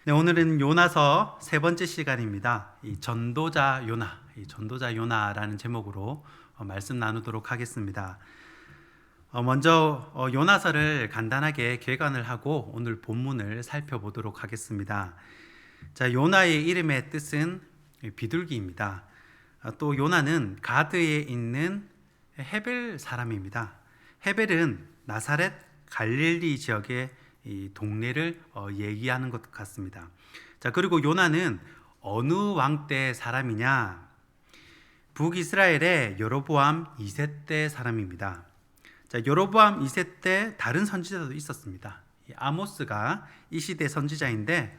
네, 오늘은 요나서 세 번째 시간입니다. 이 전도자 요나, 이 전도자 요나라는 제목으로 말씀 나누도록 하겠습니다. 먼저 요나서를 간단하게 개관을 하고 오늘 본문을 살펴보도록 하겠습니다. 자, 요나의 이름의 뜻은 비둘기입니다. 또 요나는 가드에 있는 헤벨 사람입니다. 헤벨은 나사렛 갈릴리 지역의 이 동네를 얘기하는 것 같습니다. 자, 그리고 요나는 어느 왕 때 사람이냐? 북이스라엘의 여로보암 2세 때 사람입니다. 자, 여로보암 2세 때 다른 선지자도 있었습니다. 아모스가 이 시대 선지자인데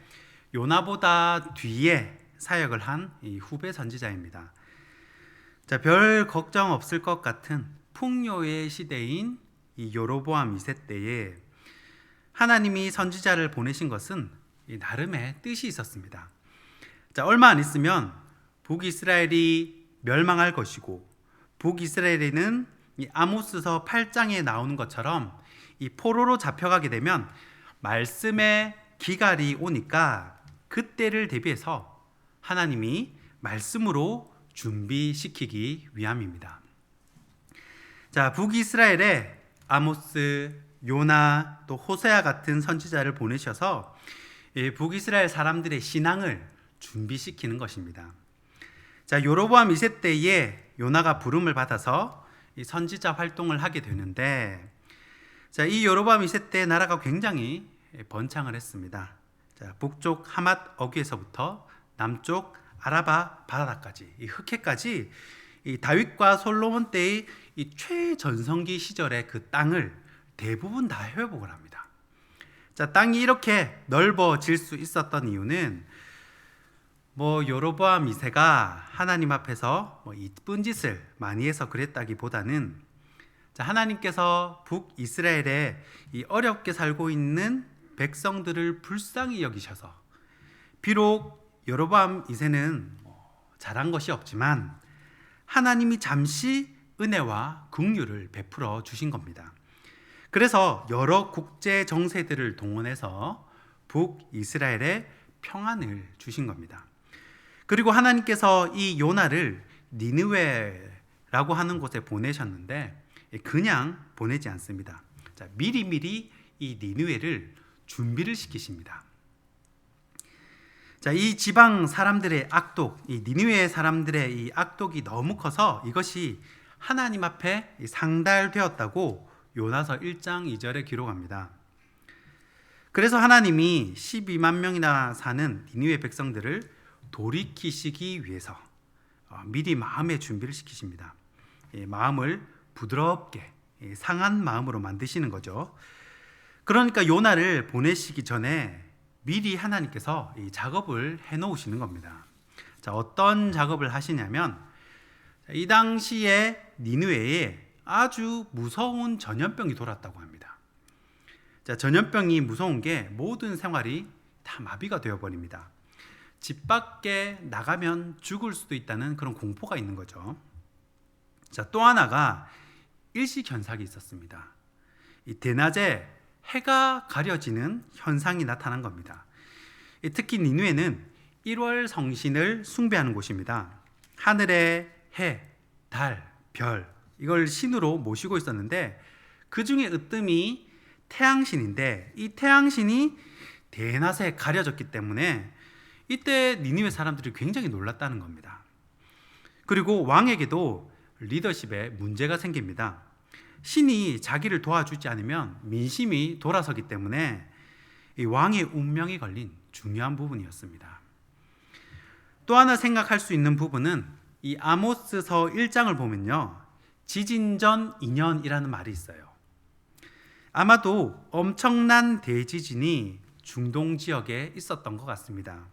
요나보다 뒤에 사역을 한 이 후배 선지자입니다. 자, 별 걱정 없을 것 같은 풍요의 시대인 이 여로보암 2세 때에 하나님이 선지자를 보내신 것은 나름의 뜻이 있었습니다. 자, 얼마 안 있으면 북이스라엘이 멸망할 것이고, 북이스라엘에는 이 아모스서 8장에 나오는 것처럼 이 포로로 잡혀가게 되면 말씀의 기갈이 오니까 그때를 대비해서 하나님이 말씀으로 준비시키기 위함입니다. 자, 북이스라엘에 아모스, 요나, 또 호세아 같은 선지자를 보내셔서 북이스라엘 사람들의 신앙을 준비시키는 것입니다. 자, 여로보암 2세 때에 요나가 부름을 받아서 이 선지자 활동을 하게 되는데, 자, 이 여로보암 2세 때 나라가 굉장히 번창을 했습니다. 자, 북쪽 하맛 어귀에서부터 남쪽 아라바 바다까지, 이 흑해까지 이 다윗과 솔로몬 때의 이 최전성기 시절의 그 땅을 대부분 다 회복을 합니다. 자, 땅이 이렇게 넓어질 수 있었던 이유는 여로보암 2세가 하나님 앞에서 이쁜 짓을 많이 해서 그랬다기보다는, 자, 하나님께서 북이스라엘에 이 어렵게 살고 있는 백성들을 불쌍히 여기셔서, 비록 여로보암 2세는 잘한 것이 없지만 하나님이 잠시 은혜와 긍휼을 베풀어 주신 겁니다. 그래서 여러 국제 정세들을 동원해서 북이스라엘에 평안을 주신 겁니다. 그리고 하나님께서 이 요나를 니느웨라고 하는 곳에 보내셨는데 그냥 보내지 않습니다. 자, 미리미리 이 니느웨를 준비를 시키십니다. 자, 이 지방 사람들의 악독, 이 니느웨 사람들의 이 악독이 너무 커서 이것이 하나님 앞에 상달되었다고 요나서 1장 2절에 기록합니다. 그래서 하나님이 12만 명이나 사는 니느웨 백성들을 돌이키시기 위해서 미리 마음의 준비를 시키십니다. 마음을 부드럽게 상한 마음으로 만드시는 거죠. 그러니까 요나를 보내시기 전에 미리 하나님께서 이 작업을 해놓으시는 겁니다. 자, 어떤 작업을 하시냐면, 이 당시에 니느웨에 아주 무서운 전염병이 돌았다고 합니다. 자, 전염병이 무서운 게 모든 생활이 다 마비가 되어버립니다. 집 밖에 나가면 죽을 수도 있다는 그런 공포가 있는 거죠. 자, 또 하나가 일식현상이 있었습니다. 이 대낮에 해가 가려지는 현상이 나타난 겁니다. 특히 니느웨는 1월 성신을 숭배하는 곳입니다. 하늘의 해, 달, 별, 이걸 신으로 모시고 있었는데 그 중에 으뜸이 태양신인데, 이 태양신이 대낮에 가려졌기 때문에 이때 니느웨 사람들이 굉장히 놀랐다는 겁니다. 그리고 왕에게도 리더십에 문제가 생깁니다. 신이 자기를 도와주지 않으면 민심이 돌아서기 때문에 이 왕의 운명이 걸린 중요한 부분이었습니다. 또 하나 생각할 수 있는 부분은 이 아모스서 1장을 보면요, 지진전 2년이라는 말이 있어요. 아마도 엄청난 대지진이 중동 지역에 있었던 것 같습니다.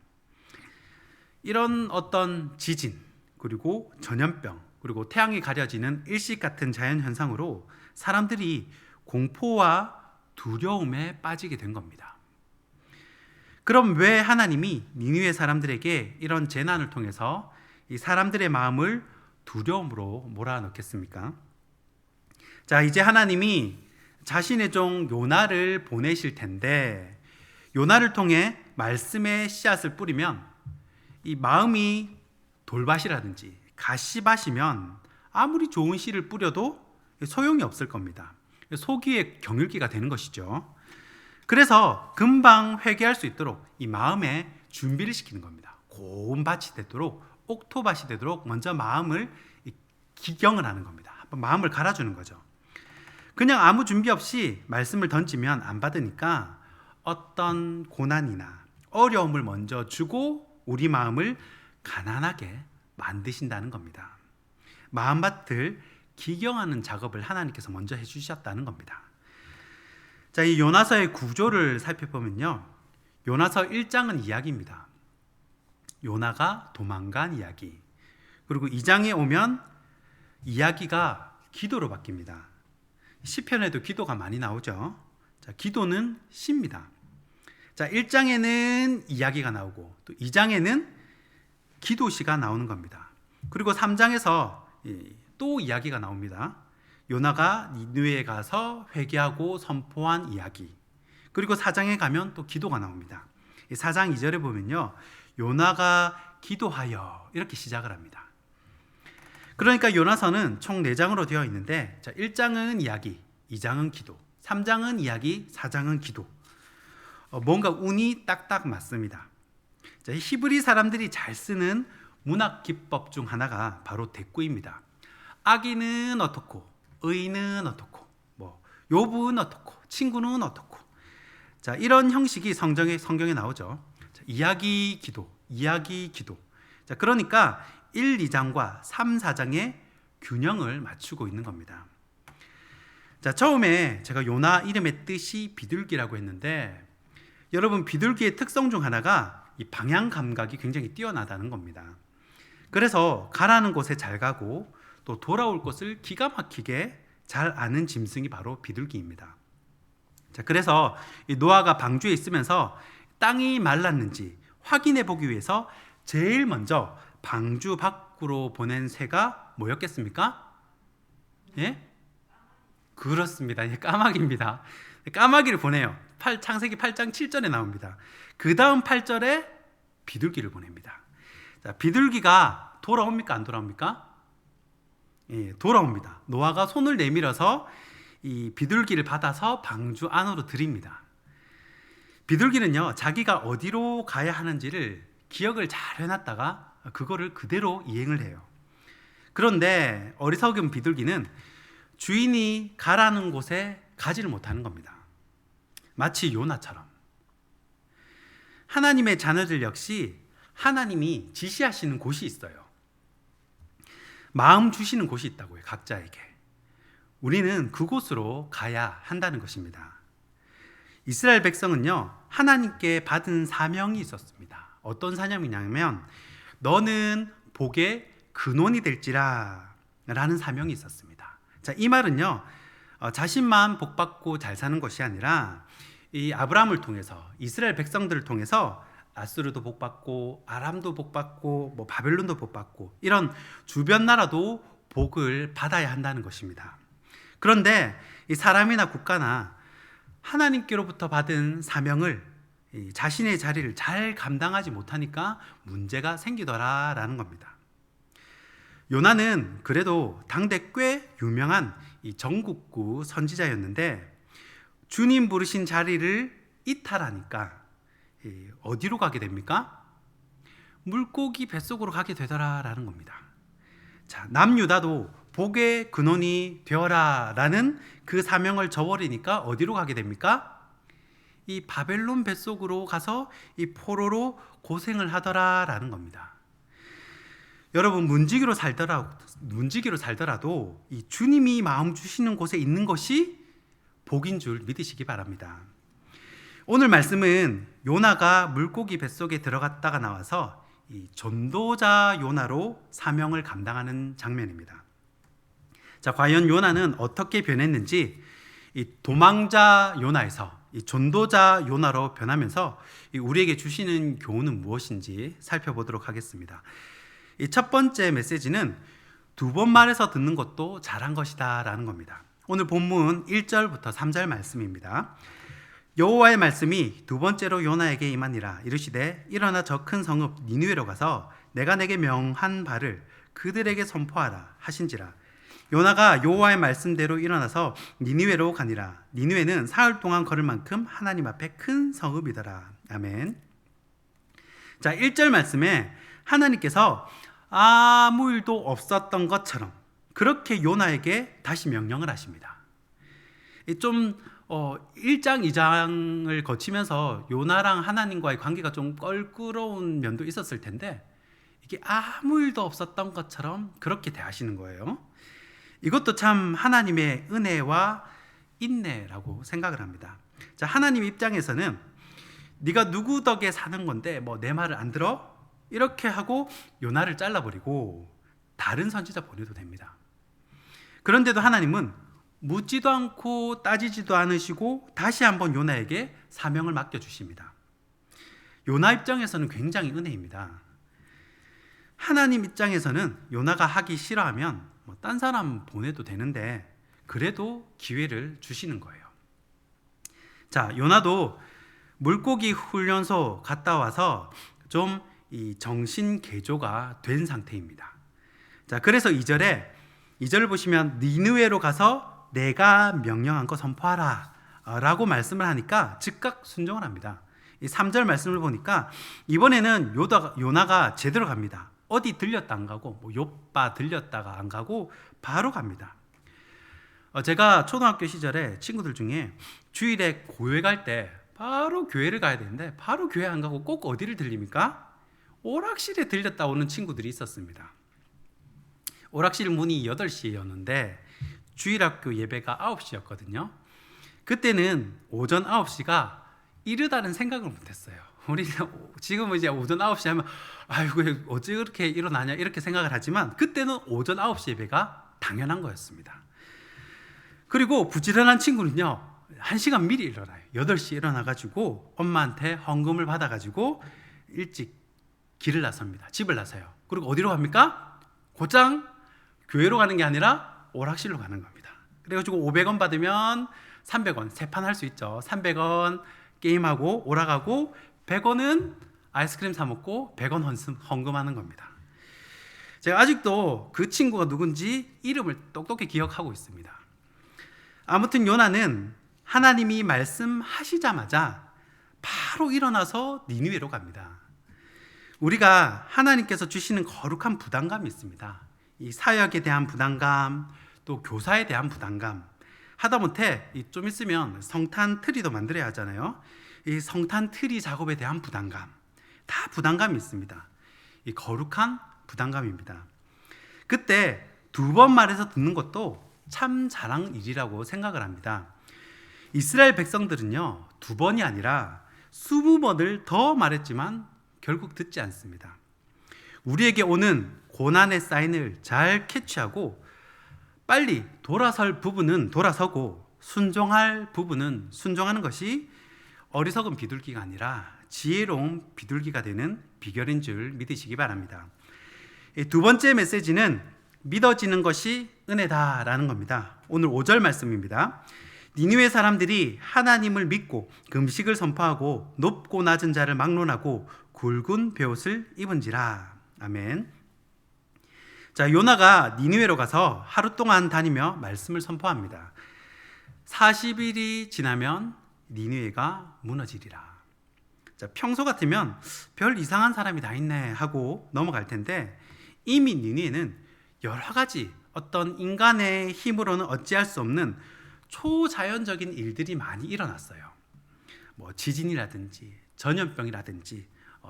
이런 어떤 지진, 그리고 전염병, 그리고 태양이 가려지는 일식 같은 자연현상으로 사람들이 공포와 두려움에 빠지게 된 겁니다. 그럼 왜 하나님이 니느웨 사람들에게 이런 재난을 통해서 이 사람들의 마음을 두려움으로 몰아넣겠습니까? 자, 이제 하나님이 자신의 종 요나를 보내실 텐데, 요나를 통해 말씀의 씨앗을 뿌리면 이 마음이 돌밭이라든지 가시밭이면 아무리 좋은 씨를 뿌려도 소용이 없을 겁니다. 소기의 경읽기가 되는 것이죠. 그래서 금방 회개할 수 있도록 이 마음에 준비를 시키는 겁니다. 고운 밭이 되도록, 옥토밭이 되도록 먼저 마음을 기경을 하는 겁니다. 마음을 갈아주는 거죠. 그냥 아무 준비 없이 말씀을 던지면 안 받으니까 어떤 고난이나 어려움을 먼저 주고 우리 마음을 가난하게 만드신다는 겁니다. 마음밭을 기경하는 작업을 하나님께서 먼저 해주셨다는 겁니다. 자, 이 요나서의 구조를 살펴보면요, 요나서 1장은 이야기입니다. 요나가 도망간 이야기. 그리고 2장에 오면 이야기가 기도로 바뀝니다. 시편에도 기도가 많이 나오죠. 자, 기도는 시입니다. 자, 1장에는 이야기가 나오고 또 2장에는 기도시가 나오는 겁니다. 그리고 3장에서 또 이야기가 나옵니다. 요나가 니느웨에 가서 회개하고 선포한 이야기. 그리고 4장에 가면 또 기도가 나옵니다. 4장 2절에 보면요, 요나가 기도하여 이렇게 시작을 합니다. 그러니까 요나서는 총 4장으로 되어 있는데, 자, 1장은 이야기, 2장은 기도, 3장은 이야기, 4장은 기도. 뭔가 운이 딱딱 맞습니다. 자, 히브리 사람들이 잘 쓰는 문학 기법 중 하나가 바로 대꾸입니다. 악인은 어떻고, 의인은 어떻고, 욥은 어떻고, 친구는 어떻고. 자, 이런 형식이 성경에 나오죠. 자, 이야기, 기도, 이야기, 기도. 자, 그러니까 1, 2장과 3, 4장의 균형을 맞추고 있는 겁니다. 자, 처음에 제가 요나 이름의 뜻이 비둘기라고 했는데, 여러분, 비둘기의 특성 중 하나가 이 방향 감각이 굉장히 뛰어나다는 겁니다. 그래서 가라는 곳에 잘 가고 또 돌아올 곳을 기가 막히게 잘 아는 짐승이 바로 비둘기입니다. 자, 그래서 이 노아가 방주에 있으면서 땅이 말랐는지 확인해 보기 위해서 제일 먼저 방주 밖으로 보낸 새가 뭐였겠습니까? 예? 그렇습니다. 까마귀입니다. 까마귀를 보내요. 창세기 8장 7절에 나옵니다. 그 다음 8절에 비둘기를 보냅니다. 자, 비둘기가 돌아옵니까? 안 돌아옵니까? 예, 돌아옵니다. 노아가 손을 내밀어서 이 비둘기를 받아서 방주 안으로 들입니다. 비둘기는요, 자기가 어디로 가야 하는지를 기억을 잘 해놨다가 그거를 그대로 이행을 해요. 그런데 어리석은 비둘기는 주인이 가라는 곳에 가지를 못하는 겁니다. 마치 요나처럼. 하나님의 자녀들 역시 하나님이 지시하시는 곳이 있어요. 마음 주시는 곳이 있다고요, 각자에게. 우리는 그곳으로 가야 한다는 것입니다. 이스라엘 백성은요, 하나님께 받은 사명이 있었습니다. 어떤 사명이냐면, 너는 복의 근원이 될지라 라는 사명이 있었습니다. 자, 이 말은요, 자신만 복받고 잘 사는 것이 아니라 이 아브라함을 통해서, 이스라엘 백성들을 통해서 아수르도 복받고 아람도 복받고 바벨론도 복받고 이런 주변 나라도 복을 받아야 한다는 것입니다. 그런데 이 사람이나 국가나 하나님께로부터 받은 사명을 자신의 자리를 잘 감당하지 못하니까 문제가 생기더라라는 겁니다. 요나는 그래도 당대 꽤 유명한 이 전국구 선지자였는데, 주님 부르신 자리를 이탈하니까 어디로 가게 됩니까? 물고기 뱃속으로 가게 되더라라는 겁니다. 자, 남유다도 복의 근원이 되어라라는 그 사명을 저버리니까 어디로 가게 됩니까? 이 바벨론 뱃속으로 가서 이 포로로 고생을 하더라라는 겁니다. 여러분, 문지기로 살더라도 이 주님이 마음 주시는 곳에 있는 것이 복인 줄 믿으시기 바랍니다. 오늘 말씀은 요나가 물고기 뱃속에 들어갔다가 나와서 이 전도자 요나로 사명을 감당하는 장면입니다. 자, 과연 요나는 어떻게 변했는지, 이 도망자 요나에서 이 전도자 요나로 변하면서 우리에게 주시는 교훈은 무엇인지 살펴보도록 하겠습니다. 이 첫 번째 메시지는 2번 말해서 듣는 것도 잘한 것이다 라는 겁니다. 오늘 본문 1절부터 3절 말씀입니다. 여호와의 말씀이 두 번째로 요나에게 임하니라. 이르시되 일어나 저 큰 성읍 니느웨로 가서 내가 내게 명한 바를 그들에게 선포하라 하신지라. 요나가 여호와의 말씀대로 일어나서 니느웨로 가니라. 니느웨는 사흘 동안 걸을 만큼 하나님 앞에 큰 성읍이더라. 아멘. 자, 1절 말씀에 하나님께서 아무 일도 없었던 것처럼 그렇게 요나에게 다시 명령을 하십니다. 좀 1장, 2장을 거치면서 요나랑 하나님과의 관계가 좀 껄끄러운 면도 있었을 텐데 이게 아무 일도 없었던 것처럼 그렇게 대하시는 거예요. 이것도 참 하나님의 은혜와 인내라고 생각을 합니다. 자, 하나님 입장에서는 네가 누구 덕에 사는 건데 뭐 내 말을 안 들어? 이렇게 하고 요나를 잘라버리고 다른 선지자 보내도 됩니다. 그런데도 하나님은 묻지도 않고 따지지도 않으시고 다시 한번 요나에게 사명을 맡겨주십니다. 요나 입장에서는 굉장히 은혜입니다. 하나님 입장에서는 요나가 하기 싫어하면 딴 사람 보내도 되는데 그래도 기회를 주시는 거예요. 자, 요나도 물고기 훈련소 갔다 와서 좀 이 정신 개조가 된 상태입니다. 자, 그래서 2절을 보시면 니느웨로 가서 내가 명령한 거 선포하라 라고 말씀을 하니까 즉각 순종을 합니다. 이 3절 말씀을 보니까 이번에는 요나가 제대로 갑니다. 어디 들렸다 안 가고 요빠 들렸다가 안 가고 바로 갑니다. 제가 초등학교 시절에 친구들 중에 주일에 교회 갈 때 바로 교회를 가야 되는데 바로 교회 안 가고 꼭 어디를 들립니까? 오락실에 들렸다 오는 친구들이 있었습니다. 오락실 문이 8시였는데 주일학교 예배가 9시였거든요. 그때는 오전 9시가 이르다는 생각을 못했어요. 우리 지금은 이제 오전 9시 하면 아이고 어째 그렇게 일어나냐 이렇게 생각을 하지만 그때는 오전 9시 예배가 당연한 거였습니다. 그리고 부지런한 친구는요 1시간 미리 일어나요. 8시에 일어나가지고 엄마한테 헌금을 받아가지고 일찍 길을 나섭니다. 집을 나서요. 그리고 어디로 갑니까? 곧장 교회로 가는 게 아니라 오락실로 가는 겁니다. 그래가지고 500원 받으면 300원 세 판 할 수 있죠. 300원 게임하고 오락하고 100원은 아이스크림 사 먹고 100원 헌금하는 겁니다. 제가 아직도 그 친구가 누군지 이름을 똑똑히 기억하고 있습니다. 아무튼 요나는 하나님이 말씀하시자마자 바로 일어나서 니느웨로 갑니다. 우리가 하나님께서 주시는 거룩한 부담감이 있습니다. 이 사역에 대한 부담감, 또 교사에 대한 부담감, 하다못해 좀 있으면 성탄 트리도 만들어야 하잖아요. 이 성탄 트리 작업에 대한 부담감, 다 부담감이 있습니다. 이 거룩한 부담감입니다. 그때 2번 말해서 듣는 것도 참 잘한 일이라고 생각을 합니다. 이스라엘 백성들은요 2번이 아니라 20번을 더 말했지만 결국 듣지 않습니다. 우리에게 오는 고난의 사인을 잘 캐치하고 빨리 돌아설 부분은 돌아서고 순종할 부분은 순종하는 것이 어리석은 비둘기가 아니라 지혜로운 비둘기가 되는 비결인 줄 믿으시기 바랍니다. 2번째 메시지는 믿어지는 것이 은혜다라는 겁니다. 오늘 5절 말씀입니다. 니느웨 사람들이 하나님을 믿고 금식을 선포하고 높고 낮은 자를 막론하고 굵은 베옷을 입은지라. 아멘. 자, 요나가 니느웨로 가서 하루 동안 다니며 말씀을 선포합니다. 40일이 지나면 니느웨가 무너지리라. 자, 평소 같으면 별 이상한 사람이 다 있네 하고 넘어갈 텐데 이미 니느웨는 여러 가지 어떤 인간의 힘으로는 어찌할 수 없는 초자연적인 일들이 많이 일어났어요. 지진이라든지 전염병이라든지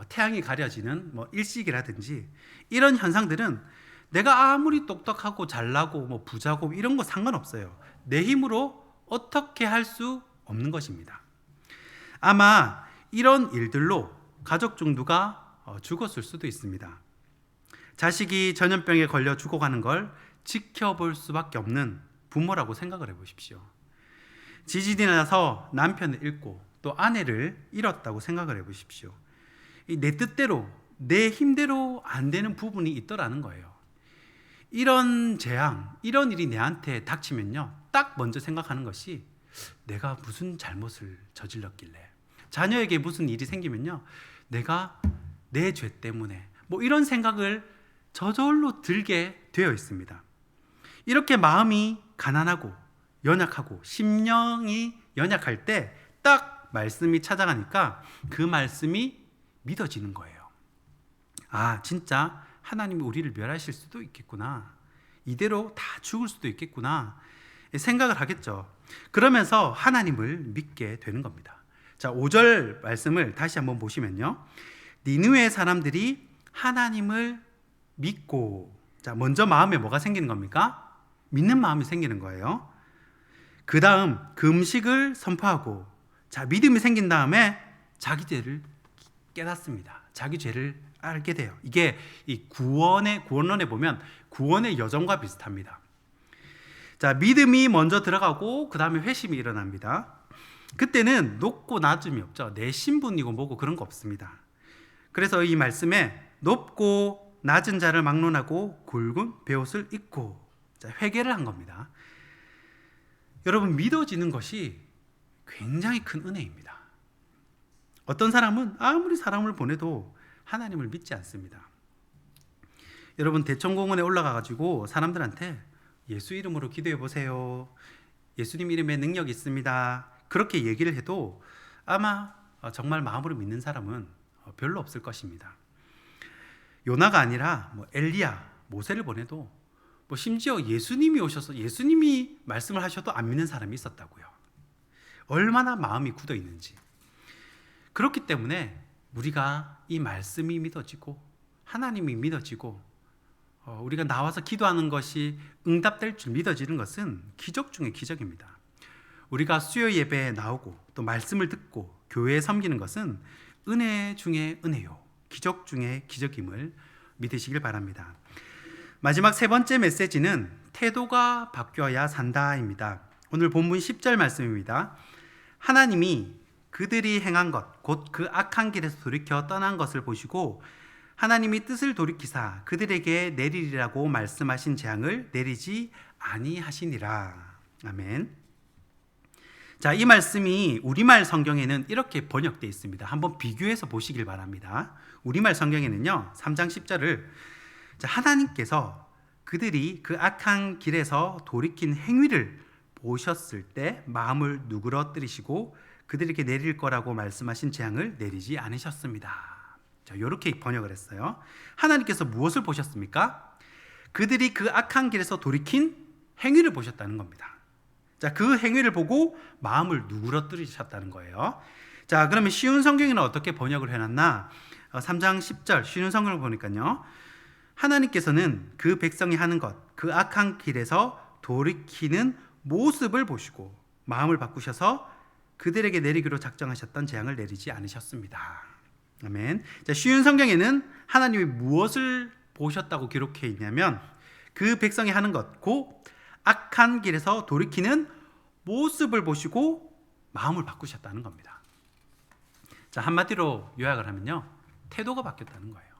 태양이 가려지는 일식이라든지 이런 현상들은 내가 아무리 똑똑하고 잘나고 부자고 이런 거 상관없어요. 내 힘으로 어떻게 할 수 없는 것입니다. 아마 이런 일들로 가족 중 누가 죽었을 수도 있습니다. 자식이 전염병에 걸려 죽어가는 걸 지켜볼 수밖에 없는 부모라고 생각을 해보십시오. 지진이 나서 남편을 잃고 또 아내를 잃었다고 생각을 해보십시오. 내 뜻대로 내 힘대로 안 되는 부분이 있더라는 거예요. 이런 재앙, 이런 일이 내한테 닥치면요 딱 먼저 생각하는 것이 내가 무슨 잘못을 저질렀길래, 자녀에게 무슨 일이 생기면요, 내가 내 죄 때문에 뭐 이런 생각을 저절로 들게 되어 있습니다. 이렇게 마음이 가난하고 연약하고 심령이 연약할 때 딱 말씀이 찾아가니까 그 말씀이 믿어지는 거예요. 아, 진짜 하나님이 우리를 멸하실 수도 있겠구나, 이대로 다 죽을 수도 있겠구나 생각을 하겠죠. 그러면서 하나님을 믿게 되는 겁니다. 자, 5절 말씀을 다시 한번 보시면요, 니느웨 사람들이 하나님을 믿고, 자, 먼저 마음에 뭐가 생기는 겁니까? 믿는 마음이 생기는 거예요. 그 다음 금식을 선포하고, 자, 믿음이 생긴 다음에 자기 죄를 깨닫습니다. 자기 죄를 알게 돼요. 이게 이 구원론에 보면 구원의 여정과 비슷합니다. 자, 믿음이 먼저 들어가고 그 다음에 회심이 일어납니다. 그때는 높고 낮음이 없죠. 내 신분이고 뭐고 그런 거 없습니다. 그래서 이 말씀에 높고 낮은 자를 막론하고 굵은 베옷을 입고, 자, 회개를 한 겁니다. 여러분, 믿어지는 것이 굉장히 큰 은혜입니다. 어떤 사람은 아무리 사람을 보내도 하나님을 믿지 않습니다. 여러분, 대청공원에 올라가가지고 사람들한테 예수 이름으로 기도해 보세요, 예수님 이름에 능력이 있습니다, 그렇게 얘기를 해도 아마 정말 마음으로 믿는 사람은 별로 없을 것입니다. 요나가 아니라 뭐 엘리야, 모세를 보내도 뭐 심지어 예수님이 오셔서 예수님이 말씀을 하셔도 안 믿는 사람이 있었다고요. 얼마나 마음이 굳어 있는지. 그렇기 때문에 우리가 이 말씀이 믿어지고 하나님이 믿어지고 우리가 나와서 기도하는 것이 응답될 줄 믿어지는 것은 기적 중의 기적입니다. 우리가 수요 예배에 나오고 또 말씀을 듣고 교회에 섬기는 것은 은혜 중의 은혜요, 기적 중의 기적임을 믿으시길 바랍니다. 마지막 세 번째 메시지는 태도가 바뀌어야 산다입니다. 오늘 본문 10절 말씀입니다. 하나님이 그들이 행한 것, 곧 그 악한 길에서 돌이켜 떠난 것을 보시고 하나님이 뜻을 돌이키사 그들에게 내리리라고 말씀하신 재앙을 내리지 아니하시니라. 아멘. 자, 이 말씀이 우리말 성경에는 이렇게 번역되어 있습니다. 한번 비교해서 보시길 바랍니다. 우리말 성경에는요, 3장 10절을 하나님께서 그들이 그 악한 길에서 돌이킨 행위를 보셨을 때 마음을 누그러뜨리시고 그들에게 내릴 거라고 말씀하신 재앙을 내리지 않으셨습니다. 자, 이렇게 번역을 했어요. 하나님께서 무엇을 보셨습니까? 그들이 그 악한 길에서 돌이킨 행위를 보셨다는 겁니다. 자, 그 행위를 보고 마음을 누그러뜨리셨다는 거예요. 자, 그러면 쉬운 성경에는 어떻게 번역을 해놨나? 3장 10절 쉬운 성경을 보니까요, 하나님께서는 그 백성이 하는 것, 그 악한 길에서 돌이키는 모습을 보시고 마음을 바꾸셔서 그들에게 내리기로 작정하셨던 재앙을 내리지 않으셨습니다. 아멘. 자, 쉬운 성경에는 하나님이 무엇을 보셨다고 기록해 있냐면 그 백성이 하는 것, 곧 악한 길에서 돌이키는 모습을 보시고 마음을 바꾸셨다는 겁니다. 자, 한마디로 요약을 하면요, 태도가 바뀌었다는 거예요.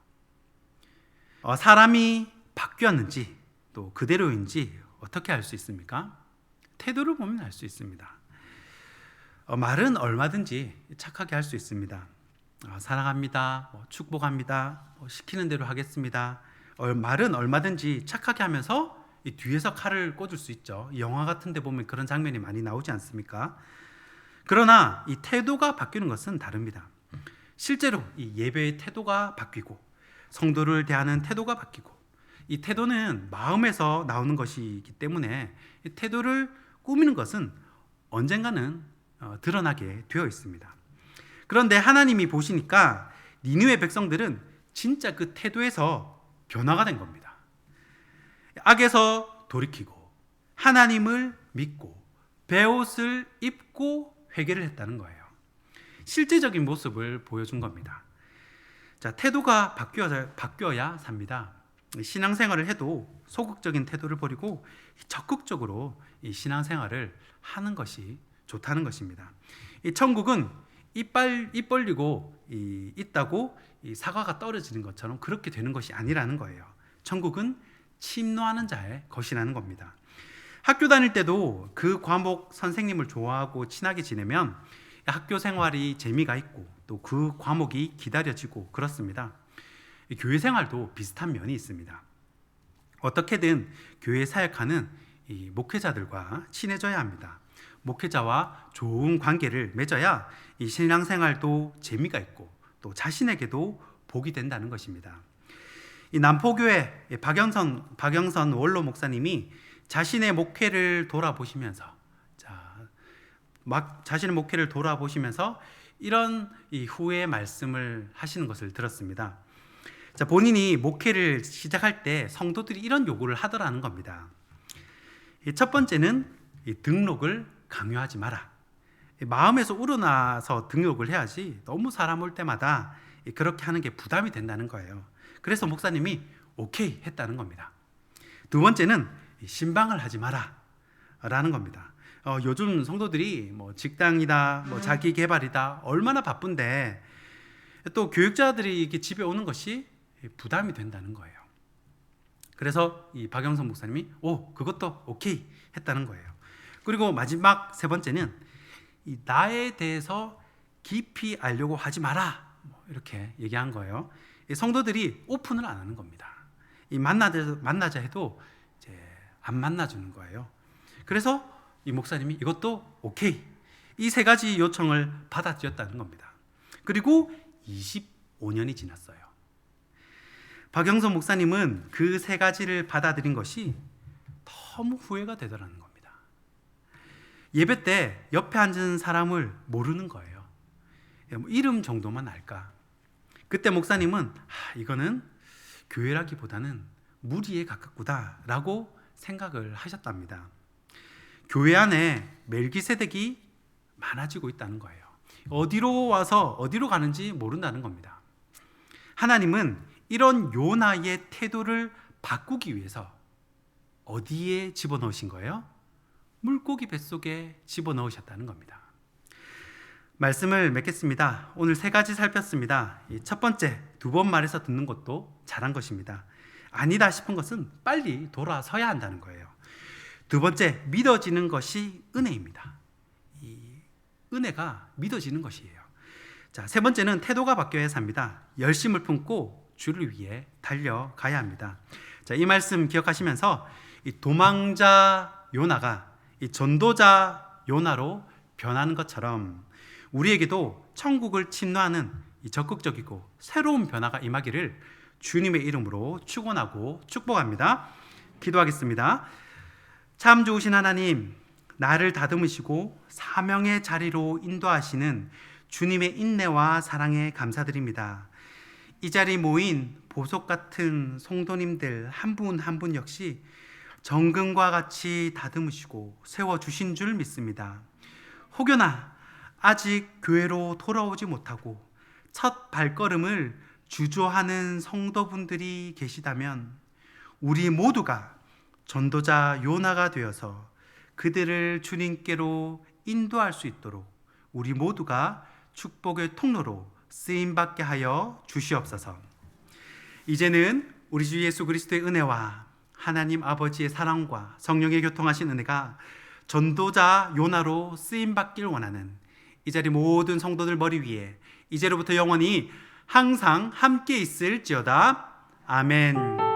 사람이 바뀌었는지 또 그대로인지 어떻게 알 수 있습니까? 태도를 보면 알 수 있습니다. 말은 얼마든지 착하게 할 수 있습니다. 사랑합니다, 축복합니다, 시키는 대로 하겠습니다. 말은 얼마든지 착하게 하면서 이 뒤에서 칼을 꽂을 수 있죠. 영화 같은 데 보면 그런 장면이 많이 나오지 않습니까? 그러나 이 태도가 바뀌는 것은 다릅니다. 실제로 이 예배의 태도가 바뀌고 성도를 대하는 태도가 바뀌고, 이 태도는 마음에서 나오는 것이기 때문에 이 태도를 꾸미는 것은 언젠가는 드러나게 되어 있습니다. 그런데 하나님이 보시니까 니느웨 백성들은 진짜 그 태도에서 변화가 된 겁니다. 악에서 돌이키고 하나님을 믿고 베옷을 입고 회개를 했다는 거예요. 실제적인 모습을 보여준 겁니다. 자, 태도가 바뀌어야 삽니다. 신앙생활을 해도 소극적인 태도를 버리고 적극적으로 이 신앙생활을 하는 것이 좋다는 것입니다. 이 천국은 입 벌리고 있다고 이 사과가 떨어지는 것처럼 그렇게 되는 것이 아니라는 거예요. 천국은 침노하는 자의 것이라는 겁니다. 학교 다닐 때도 그 과목 선생님을 좋아하고 친하게 지내면 학교 생활이 재미가 있고 또 그 과목이 기다려지고 그렇습니다. 교회 생활도 비슷한 면이 있습니다. 어떻게든 교회 사역하는 이 목회자들과 친해져야 합니다. 목회자와 좋은 관계를 맺어야 이 신앙생활도 재미가 있고 또 자신에게도 복이 된다는 것입니다. 이 남포교회 박영선 원로 목사님이 자신의 목회를 돌아보시면서 이런 이 후회의 말씀을 하시는 것을 들었습니다. 본인이 목회를 시작할 때 성도들이 이런 요구를 하더라는 겁니다. 첫 번째는 이 등록을 강요하지 마라. 마음에서 우러나서 등록을 해야지 너무 사람 올 때마다 그렇게 하는 게 부담이 된다는 거예요. 그래서 목사님이 오케이 했다는 겁니다. 두 번째는 신방을 하지 마라 라는 겁니다. 요즘 성도들이 직장이다, 자기 개발이다 얼마나 바쁜데 또 교육자들이 이렇게 집에 오는 것이 부담이 된다는 거예요. 그래서 이 박영선 목사님이 그것도 오케이 했다는 거예요. 그리고 마지막 세 번째는 이 나에 대해서 깊이 알려고 하지 마라 이렇게 얘기한 거예요. 성도들이 오픈을 안 하는 겁니다. 이 만나자 해도 이제 안 만나주는 거예요. 그래서 이 목사님이 이것도 오케이 이 세 가지 요청을 받아들였다는 겁니다. 그리고 25년이 지났어요. 박영선 목사님은 그 세 가지를 받아들인 것이 너무 후회가 되더라는 겁니다. 예배 때 옆에 앉은 사람을 모르는 거예요. 이름 정도만 알까. 그때 목사님은 이거는 교회라기보다는 무리에 가깝구나라고 생각을 하셨답니다. 교회 안에 멜기세덱이 많아지고 있다는 거예요. 어디로 와서 어디로 가는지 모른다는 겁니다. 하나님은 이런 요나의 태도를 바꾸기 위해서 어디에 집어넣으신 거예요? 물고기 뱃속에 집어넣으셨다는 겁니다. 말씀을 맺겠습니다. 오늘 세 가지 살폈습니다. 첫 번째, 2번 말해서 듣는 것도 잘한 것입니다. 아니다 싶은 것은 빨리 돌아서야 한다는 거예요. 두 번째, 믿어지는 것이 은혜입니다. 이 은혜가 믿어지는 것이에요. 세 번째는 태도가 바뀌어야 합니다. 열심을 품고 주를 위해 달려가야 합니다. 이 말씀 기억하시면서 이 도망자 요나가 이 전도자 요나로 변하는 것처럼 우리에게도 천국을 침노하는 이 적극적이고 새로운 변화가 임하기를 주님의 이름으로 축원하고 축복합니다. 기도하겠습니다. 참 좋으신 하나님, 나를 다듬으시고 사명의 자리로 인도하시는 주님의 인내와 사랑에 감사드립니다. 이 자리 모인 보석 같은 성도님들 한 분 한 분 역시 정금과 같이 다듬으시고 세워주신 줄 믿습니다. 혹여나 아직 교회로 돌아오지 못하고 첫 발걸음을 주저하는 성도분들이 계시다면 우리 모두가 전도자 요나가 되어서 그들을 주님께로 인도할 수 있도록 우리 모두가 축복의 통로로 쓰임받게 하여 주시옵소서. 이제는 우리 주 예수 그리스도의 은혜와 하나님 아버지의 사랑과 성령의 교통하신 은혜가 전도자 요나로 쓰임받길 원하는 이 자리 모든 성도들 머리 위에 이제로부터 영원히 항상 함께 있을지어다. 아멘.